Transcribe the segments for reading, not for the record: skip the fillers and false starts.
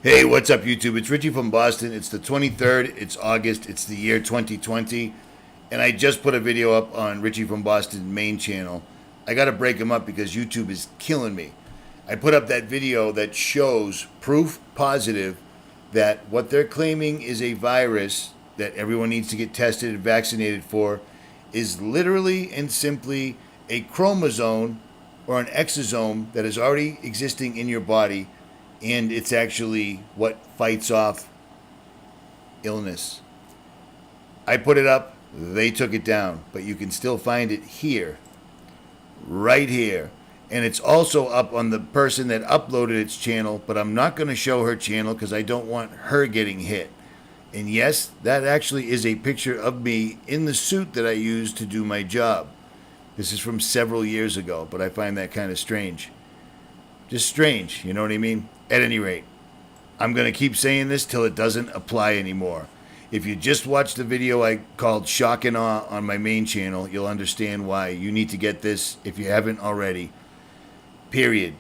Hey, what's up, YouTube? It's Richie from Boston. It's the 23rd. It's August. It's the year 2020. And I just put a video up on Richie from Boston main channel. I got to break them up because YouTube is killing me. I put up that video that shows proof positive that what they're claiming is a virus that everyone needs to get tested and vaccinated for is literally and simply a chromosome or an exosome that is already existing in your body, and it's actually what fights off illness. I put it up, they took it down, but you can still find it here, right here. And it's also up on the person that uploaded its channel, but I'm not going to show her channel because I don't want her getting hit. And yes, that actually is a picture of me in the suit that I use to do my job. This is from several years ago, but I find that kind of strange. Just strange, you know what I mean? At any rate, I'm going to keep saying this till it doesn't apply anymore. If you just watched the video I called Shock and Awe on my main channel, you'll understand why you need to get this if you haven't already. Period.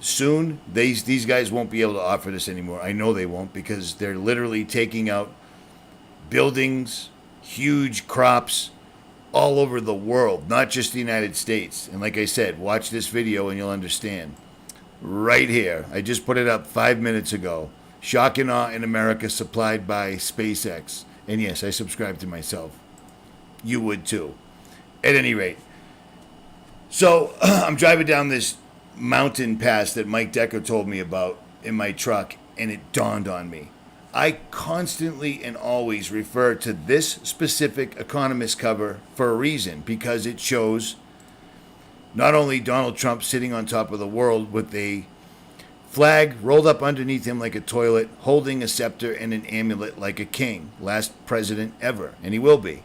Soon, these guys won't be able to offer this anymore. I know they won't, because they're literally taking out buildings, huge crops, all over the world, not just the United States. And like I said, watch this video and you'll understand. Right here. I just put it up 5 minutes ago. Shock and Awe in America, supplied by SpaceX. And yes, I subscribe to myself. You would too. At any rate. So I'm driving down this mountain pass that Mike Decker told me about in my truck, and it dawned on me. I constantly and always refer to this specific Economist cover for a reason, because it shows not only Donald Trump sitting on top of the world with a flag rolled up underneath him like a toilet, holding a scepter and an amulet like a king, last president ever, and he will be.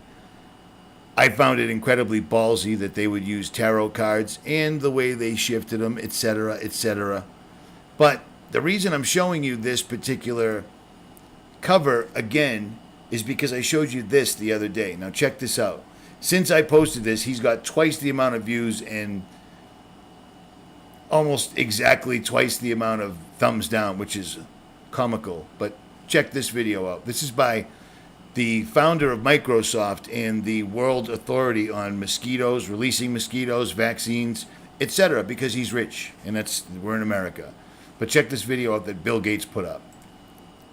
I found it incredibly ballsy that they would use tarot cards and the way they shifted them, etc., etc. But the reason I'm showing you this particular cover again is because I showed you this the other day. Now check this out. Since I posted this, he's got twice the amount of views and almost exactly twice the amount of thumbs down, which is comical. But check this video out. This is by the founder of Microsoft and the world authority on mosquitoes, releasing mosquitoes, vaccines, etc., because he's rich, and we're in America. But check this video out that Bill Gates put up.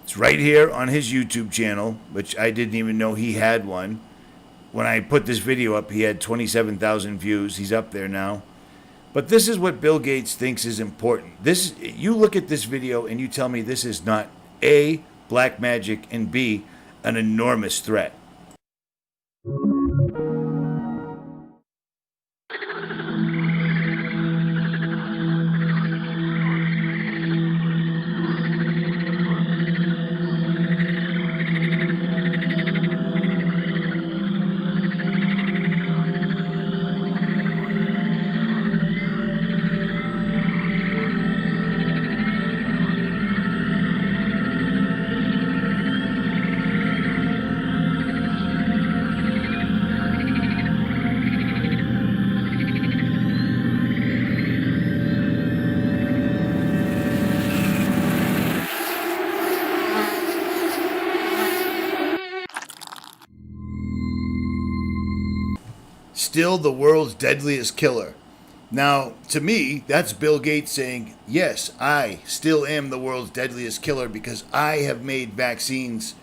It's right here on his YouTube channel, which I didn't even know he had one. When I put this video up, he had 27,000 views. He's up there now. But this is what Bill Gates thinks is important. You look at this video and you tell me this is not A, black magic, and B, an enormous threat. Still the world's deadliest killer. Now, to me, that's Bill Gates saying, yes, I still am the world's deadliest killer because I have made vaccines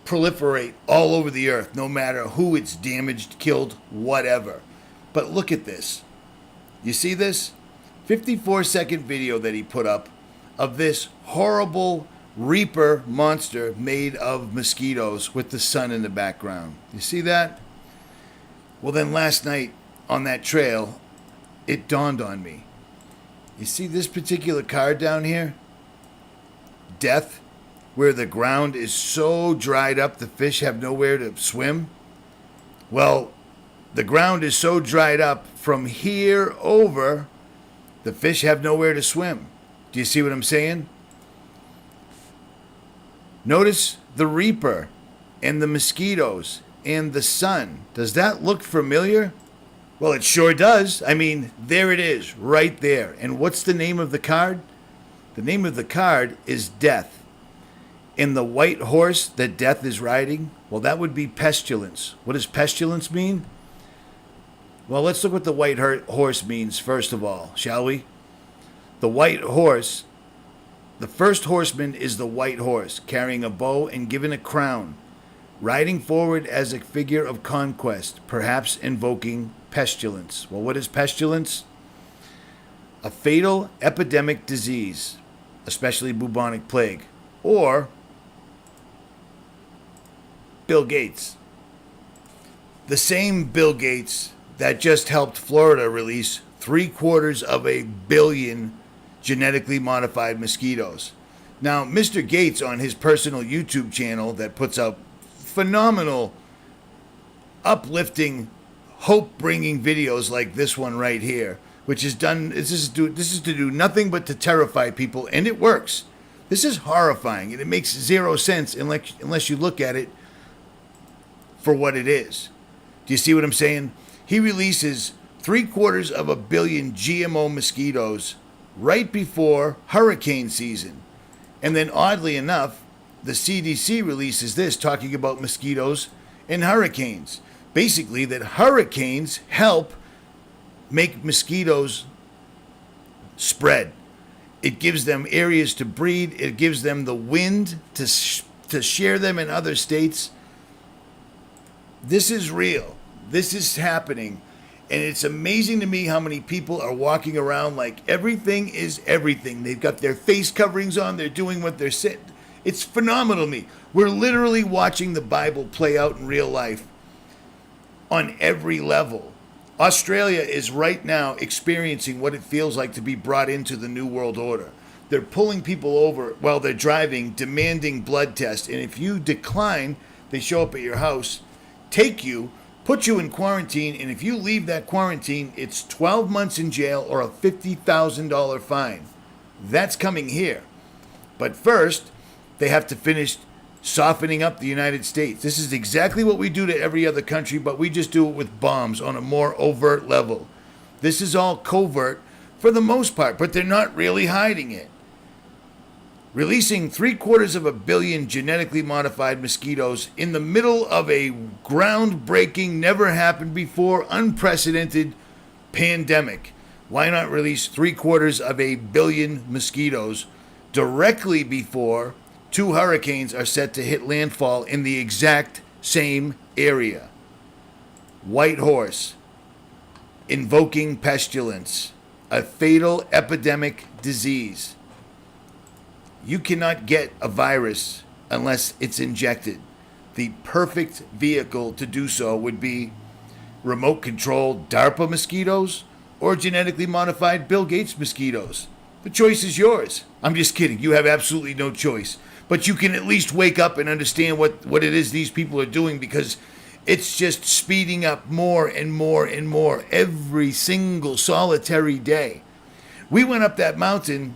proliferate all over the earth, no matter who it's damaged, killed, whatever. But look at this. You see this? 54-second video that he put up of this horrible Reaper monster made of mosquitoes with the sun in the background. You see that? Well, then last night on that trail, it dawned on me. You see this particular card down here? Death, where the ground is so dried up the fish have nowhere to swim. Well, the ground is so dried up from here over, the fish have nowhere to swim. Do you see what I'm saying? Notice the Reaper and the mosquitoes and the sun. Does that look familiar? Well, it sure does. I mean, there it is, right there. And what's the name of the card? The name of the card is Death. And the white horse that Death is riding, well, that would be Pestilence. What does Pestilence mean? Well, let's look what the white horse means first of all, shall we? The white horse, the first horseman is the white horse, carrying a bow and given a crown, riding forward as a figure of conquest, perhaps invoking pestilence. Well, what is pestilence? A fatal epidemic disease, especially bubonic plague, or Bill Gates. The same Bill Gates that just helped Florida release 750 million genetically modified mosquitoes. Now, Mr. Gates on his personal YouTube channel that puts out phenomenal, uplifting, hope-bringing videos like this one right here, which is done. This is to do nothing but to terrify people, and it works. This is horrifying, and it makes zero sense unless you look at it for what it is. Do you see what I'm saying? He releases 750 million GMO mosquitoes right before hurricane season. And then oddly enough, the CDC releases this talking about mosquitoes and hurricanes. Basically, that hurricanes help make mosquitoes spread. It gives them areas to breed. It gives them the wind to share them in other states. This is real. This is happening. And it's amazing to me how many people are walking around like everything is everything. They've got their face coverings on. They're doing what they're saying. It's phenomenal to me. We're literally watching the Bible play out in real life on every level. Australia is right now experiencing what it feels like to be brought into the New World Order. They're pulling people over while they're driving, demanding blood tests. And if you decline, they show up at your house, take you, put you in quarantine, and if you leave that quarantine, it's 12 months in jail or a $50,000 fine. That's coming here. But first, they have to finish softening up the United States. This is exactly what we do to every other country, but we just do it with bombs on a more overt level. This is all covert for the most part, but they're not really hiding it. Releasing 750 million genetically modified mosquitoes in the middle of a groundbreaking, never happened before, unprecedented pandemic. Why not release 750 million mosquitoes directly before 2 hurricanes are set to hit landfall in the exact same area? White horse, invoking pestilence, a fatal epidemic disease. You cannot get a virus unless it's injected. The perfect vehicle to do so would be remote controlled DARPA mosquitoes or genetically modified Bill Gates mosquitoes. The choice is yours. I'm just kidding. You have absolutely no choice. But you can at least wake up and understand what it is these people are doing, because it's just speeding up more and more and more every single solitary day. We went up that mountain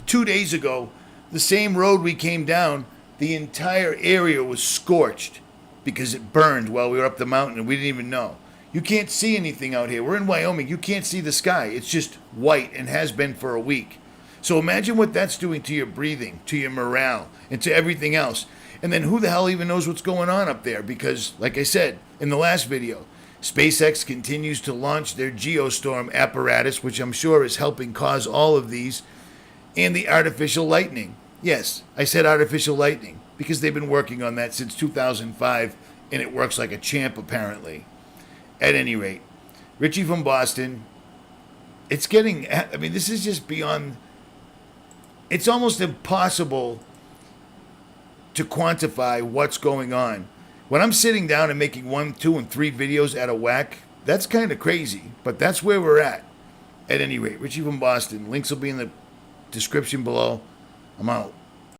2 days ago. The same road we came down, the entire area was scorched because it burned while we were up the mountain and we didn't even know. You can't see anything out here. We're in Wyoming. You can't see the sky. It's just white and has been for a week. So imagine what that's doing to your breathing, to your morale, and to everything else. And then who the hell even knows what's going on up there? Because, like I said in the last video, SpaceX continues to launch their Geostorm apparatus, which I'm sure is helping cause all of these, and the artificial lightning. Yes, I said artificial lightning because they've been working on that since 2005, and it works like a champ, apparently. At any rate, Richie from Boston, it's getting, I mean, this is just beyond, it's almost impossible to quantify what's going on. When I'm sitting down and making 1, 2, and 3 videos at a whack, that's kind of crazy, but that's where we're at. At any rate, Richie from Boston, links will be in the description below. I'm out.